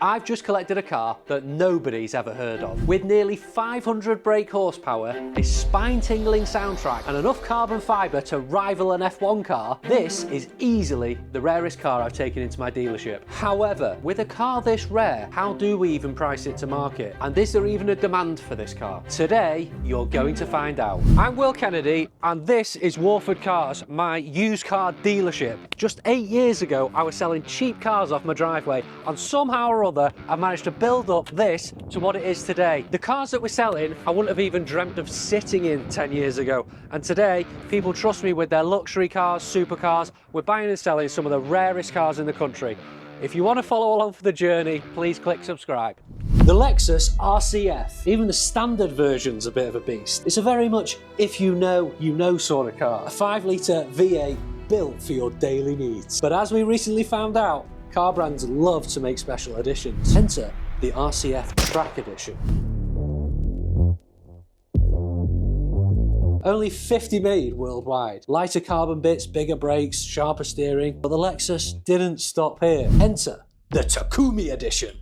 I've just collected a car that nobody's ever heard of. With nearly 500 brake horsepower, a spine-tingling soundtrack and enough carbon fibre to rival an F1 car, this is easily the rarest car I've taken into my dealership. However, with a car this rare, how do we even price it to market? And is there even a demand for this car? Today, you're going to find out. I'm Will Kennedy, and this is Warford Cars, my used car dealership. Just 8 years ago, I was selling cheap cars off my driveway, and somehow or other, I managed to build up this to what it is today. The cars that we're selling, I wouldn't have even dreamt of sitting in 10 years ago. And today, people trust me with their luxury cars, supercars. We're buying and selling some of the rarest cars in the country. If you want to follow along for the journey, please click subscribe. The Lexus RCF, even the standard version's a bit of a beast. It's a very much if you know sort of car. A 5-litre V8 built for your daily needs. But as we recently found out, car brands love to make special editions. Enter the RCF Track Edition. Only 50 made worldwide. Lighter carbon bits, bigger brakes, sharper steering, but the Lexus didn't stop here. Enter the Takumi Edition.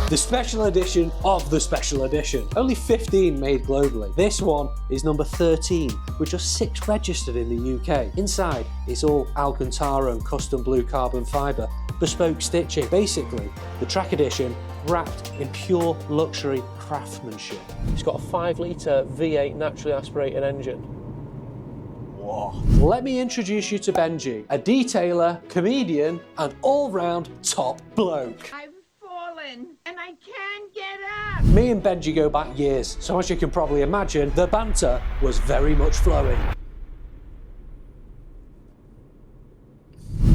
The special edition of the special edition. Only 15 made globally. This one is number 13, with just 6 registered in the UK. Inside, it's all Alcantara and custom blue carbon fibre, bespoke stitching. Basically, the track edition wrapped in pure luxury craftsmanship. It's got a 5-litre V8 naturally aspirated engine. Whoa. Let me introduce you to Benji, a detailer, comedian, and all-round top bloke. And I can't get up. Me and Benji go back years, so as you can probably imagine, the banter was very much flowing.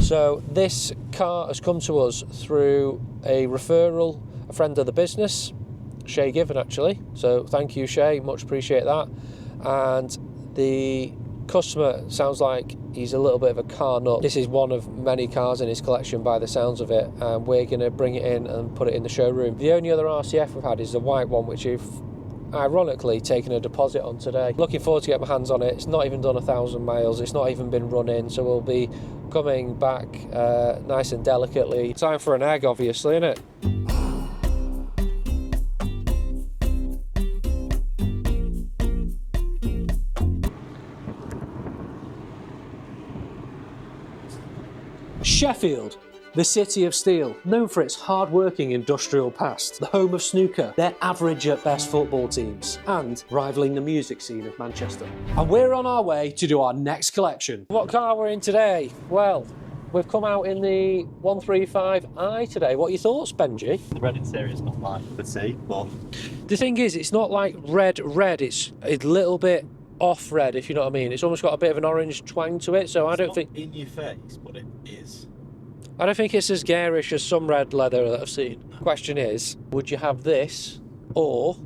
So this car has come to us through a referral, a friend of the business, Shay Given actually. So thank you, Shay, much appreciate that. And the customer sounds like he's a little bit of a car nut. This is one of many cars in his collection by the sounds of it, and we're going to bring it in and put it in the showroom. The only other RCF we've had is the white one, which you've ironically taken a deposit on today. Looking forward to get my hands on it. It's not even done 1,000 miles, it's not even been run in, so we'll be coming back nice and delicately. Time for an egg, obviously, isn't it? Sheffield, the city of steel, known for its hard-working industrial past, the home of snooker, their average at best football teams, and rivaling the music scene of Manchester. And we're on our way to do our next collection. What car we're in today? Well, we've come out in the 135i today. What are your thoughts, Benji? The red interior is not like the sea, but the thing is, it's not like red, it's a little bit off red, if you know what I mean. It's almost got a bit of an orange twang to it, so I don't think in your face, but it is. I don't think it's as garish as some red leather that I've seen. Question is, would you have this or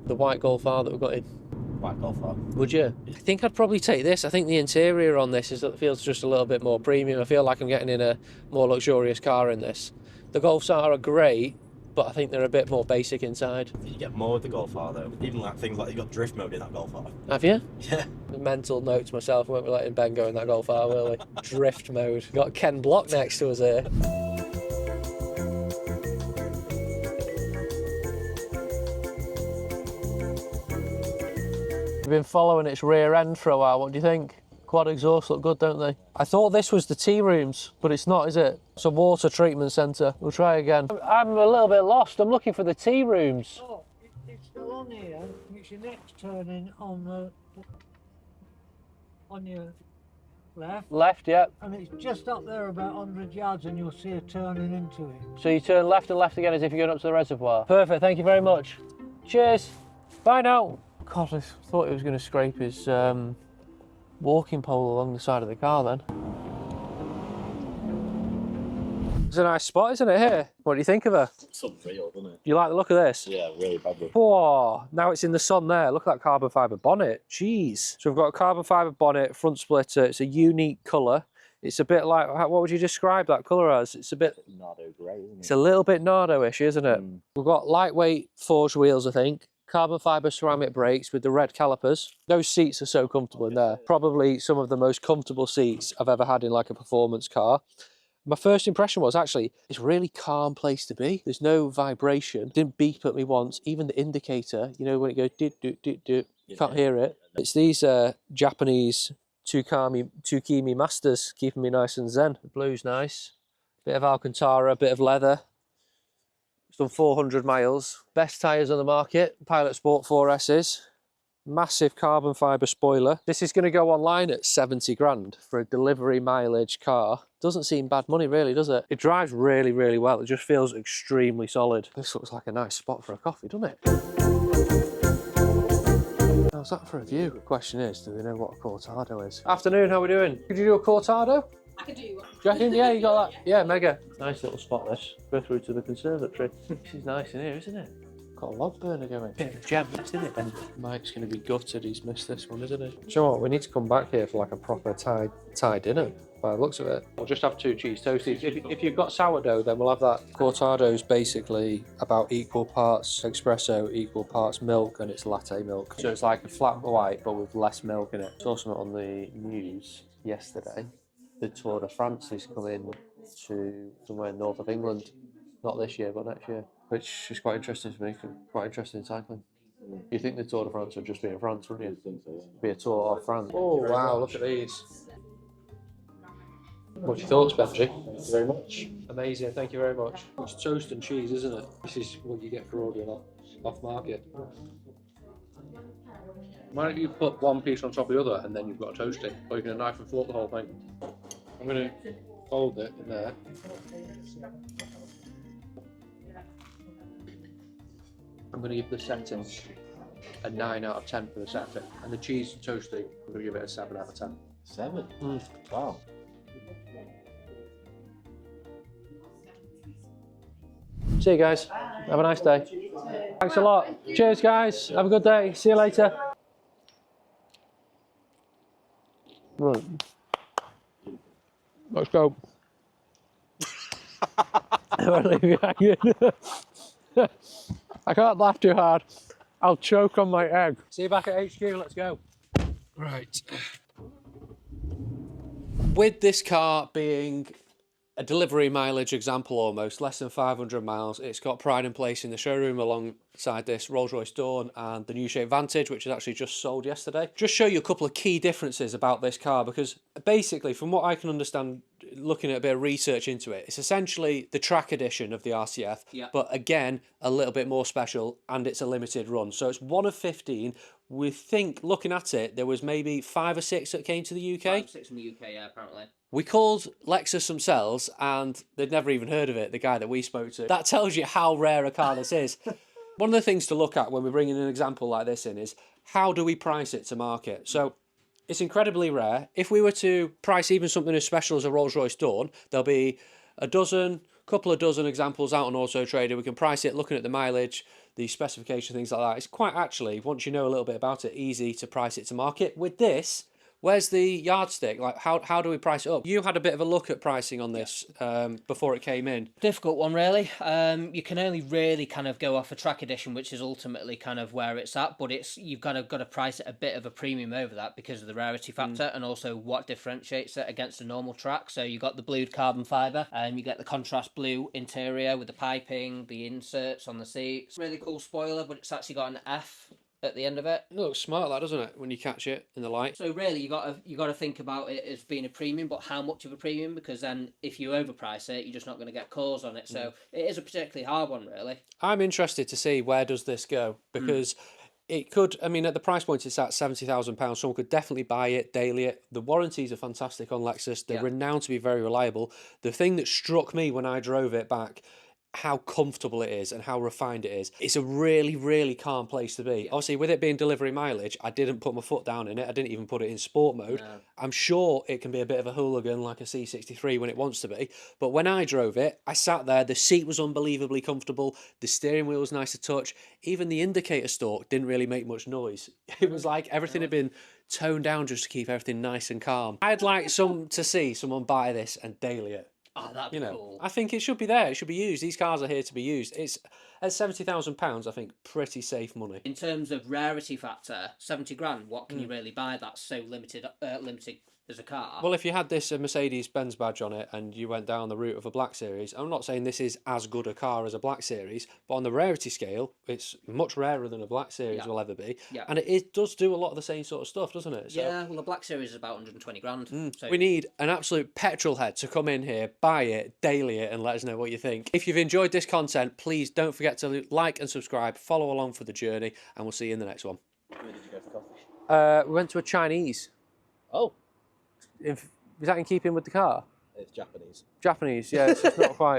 the white Golf R that we've got in? White Golf R. Would you? I think I'd probably take this. I think the interior on this feels just a little bit more premium. I feel like I'm getting in a more luxurious car in this. The Golfs R are great, but I think they're a bit more basic inside. You get more with the Golf R though. Even like things like you've got drift mode in that Golf R. Have you? Yeah. A mental note to myself, we won't be letting Ben go in that Golf R, will we? Drift mode. Got Ken Block next to us here. We've been following its rear end for a while. What do you think? Quad exhausts look good, don't they? I thought this was the tea rooms, but it's not, is it? It's a water treatment centre. We'll try again. I'm a little bit lost. I'm looking for the tea rooms. Oh, it's still on here. It's your next turning on your left. Left, yeah. And it's just up there about 100 yards and you'll see a turning into it. So you turn left and left again as if you're going up to the reservoir. Perfect, thank you very much. Cheers. Bye now. God, I thought he was going to scrape his walking pole along the side of the car then. It's a nice spot, isn't it, here? What do you think of her? It's unreal, doesn't it? You like the look of this? Yeah, really badly. Whoa, now it's in the sun there. Look at that carbon fibre bonnet. Jeez. So we've got a carbon fibre bonnet, front splitter. It's a unique colour. It's a bit like, what would you describe that colour as? It's a bit... Nardo grey, isn't it? It's a little bit Nardo-ish, isn't it? We've got lightweight forged wheels, I think. Carbon fibre ceramic brakes with the red calipers. Those seats are so comfortable in there. Probably some of the most comfortable seats I've ever had in like a performance car. My first impression was actually, it's a really calm place to be. There's no vibration. Didn't beep at me once. Even the indicator, you know, when it goes, you can't hear it. It's these Japanese Takumi masters keeping me nice and zen. The blue's nice. Bit of Alcantara, bit of leather. It's done 400 miles. Best tyres on the market, Pilot Sport 4S's. Massive carbon fibre spoiler. This is going to go online at 70 grand for a delivery mileage car. Doesn't seem bad money really, does it? It drives really, really well. It just feels extremely solid. This looks like a nice spot for a coffee, doesn't it? How's that for a view? The question is, do they know what a Cortado is? Afternoon, how we doing? Could you do a Cortado? I can do one. Do you reckon? Yeah, you got that? Yeah, mega. Nice little spot this. Go through to the conservatory. This is nice in here, isn't it? Got a log burner going. Bit of a gem, isn't it? And Mike's going to be gutted he's missed this one, isn't he? Do you know what? We need to come back here for like a proper Thai dinner, by the looks of it. We'll just have 2 cheese toasties. If you've got sourdough, then we'll have that. Cortado's basically about equal parts espresso, equal parts milk, and it's latte milk. So it's like a flat white, but with less milk in it. Saw something on the news yesterday. The Tour de France is coming to somewhere north of England. Not this year, but next year. Which is quite interesting for me, quite interested in cycling. You think the Tour de France would just be in France, wouldn't you? Be a Tour of France. Oh wow, look at these. What's your thoughts, Benji? Thank you very much. Amazing, thank you very much. It's toast and cheese, isn't it? This is what you get for ordering off market. Why don't you put one piece on top of the other and then you've got a toasty? Or you can knife and fork the whole thing. I'm going to fold it in there. I'm going to give the setting a 9 out of 10 for the setting. And the cheese toasty, I'm going to give it a 7 out of 10. 7? Mm. Wow. See you guys. Have a nice day. Thanks a lot. Cheers, guys. Have a good day. See you later. Right. Let's go. I won't leave you hanging. I can't laugh too hard. I'll choke on my egg. See you back at HQ. Let's go. Right. With this car being a delivery mileage example almost, less than 500 miles, it's got pride and place in the showroom alongside this Rolls-Royce Dawn and the new shape Vantage, which is actually just sold yesterday. Just show you a couple of key differences about this car, because basically from what I can understand looking at a bit of research into it, it's essentially the track edition of the RCF, but again a little bit more special, and it's a limited run. So it's 1 of 15. We think, looking at it, there was maybe 5 or 6 that came to the UK. 5 or 6 in the UK, yeah, apparently. We called Lexus themselves and they'd never even heard of it, the guy that we spoke to. That tells you how rare a car this is. One of the things to look at when we're bringing an example like this in is, how do we price it to market? So it's incredibly rare. If we were to price even something as special as a Rolls-Royce Dawn, there'll be couple of dozen examples out on Auto Trader. We can price it looking at the mileage, the specification, things like that. It's quite actually, once you know a little bit about it, easy to price it to market. With this, where's the yardstick? Like, how do we price it up? You had a bit of a look at pricing on this before it came in. Difficult one, really. You can only really kind of go off a track edition, which is ultimately kind of where it's at, but you've got to price it a bit of a premium over that because of the rarity factor and also what differentiates it against a normal track. So you got the blued carbon fibre, and you get the contrast blue interior with the piping, the inserts on the seats. Really cool spoiler, but it's actually got an F at the end of it. It looks smart, that, doesn't it, when you catch it in the light? So really, you got to think about it as being a premium, but how much of a premium? Because then, if you overprice it, you're just not going to get calls on it. So it is a particularly hard one, really. I'm interested to see where does this go, because it could. I mean, at the price point it's at £70,000, someone could definitely buy it, daily it. The warranties are fantastic on Lexus. They're renowned to be very reliable. The thing that struck me when I drove it back, how comfortable it is and how refined it is. It's a really, really calm place to be. Obviously, with it being delivery mileage, I didn't put my foot down in it. I didn't even put it in sport mode. No. I'm sure it can be a bit of a hooligan like a C63 when it wants to be. But when I drove it, I sat there, the seat was unbelievably comfortable, the steering wheel was nice to touch, even the indicator stalk didn't really make much noise. It was like everything had been toned down just to keep everything nice and calm. I'd like to see someone buy this and daily it. Oh, that'd be cool. I think it should be there. It should be used. These cars are here to be used. It's at £70,000. I think pretty safe money. In terms of rarity factor, 70 grand. What can you really buy that's so limited as a car. Well, if you had this Mercedes-Benz badge on it and you went down the route of a Black Series, I'm not saying this is as good a car as a Black Series, but on the rarity scale, it's much rarer than a Black Series will ever be. Yeah. And it does do a lot of the same sort of stuff, doesn't it? So, Yeah, well, the Black Series is about 120 grand. So we need an absolute petrol head to come in here, buy it, daily it, and let us know what you think. If you've enjoyed this content, please don't forget to like and subscribe, follow along for the journey, and we'll see you in the next one. Where did you go for coffee? We went to a Chinese. Oh, Is that in keeping with the car? it's Japanese. Japanese, yeah, it's not quite.